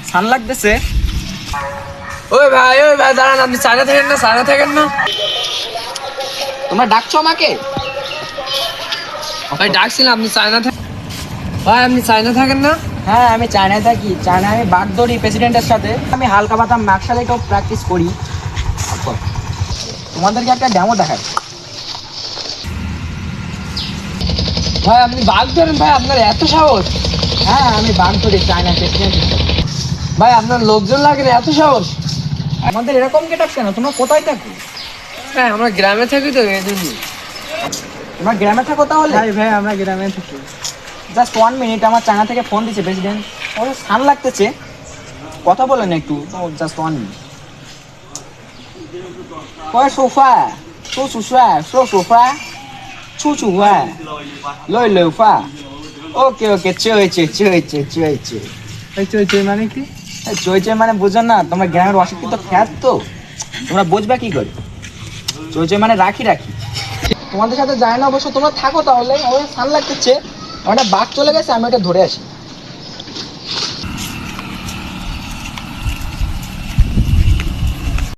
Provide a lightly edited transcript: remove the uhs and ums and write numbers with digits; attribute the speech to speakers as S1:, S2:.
S1: সান লাগতেছে।
S2: ওই ভাই দাঁড়ান, আপনি চায়না থাকেন না?
S1: তোমরা ডাকছো আমাকে?
S2: ভাই ডাকছিলাম, আপনি চায়না থাকেন? ভাই আপনি চায়না থাকেন না?
S1: হ্যাঁ, আমি চায়নায় থাকি। চায়নায় আমি বাঘ ধরি প্রেসিডেন্টের সাথে। আমি হালকা পাতা মার্শাল আর্টও প্র্যাকটিস করি। তোমাদেরকে একটা ডেমো দেখাই।
S2: ভাই আপনি বাঘ ধরেন? ভাই আপনার এত সাহস?
S1: হ্যাঁ, আমি বাঘ ধরি চায়না প্রেসিডেন্টের সাথে।
S2: ভাই আপনার লোকজন লাগে না, এত সাহস?
S1: আমাদের এরকম গেটআপ কেন? তোমরা কোথায় থাকো?
S2: হ্যাঁ আমরা গ্রামে থাকি তো, এই জন্য।
S1: তোমরা গ্রামে থাকো তাহলে?
S2: ভাই আমরা গ্রামে থাকি।
S1: জাস্ট 1 মিনিট, আমার চায়না থেকে ফোন দিচ্ছে প্রেসিডেন্ট। ওর সান লাগতেছে, কথা বলেন একটু। Just 1 minute. কয় সোফা সো সুসা সো সোফা ছু ছু ওয়া লই লই ফা। ওকে ওকে, চয়েছে।
S2: চই মানে কি?
S1: চয়েছে মানে বুঝো না? তোমরা গ্রামের অশিক্ষিত খ্যাত তো, তোমরা বুঝবে কি করে? চয়েছে মানে রাখি। তোমাদের সাথে যায় না অবশ্য, তোমরা থাকো তাহলে। ওই সান লাগতেছে, আমার একটা বাঘ চলে গেছে, আমি ওটা ধরে আসি।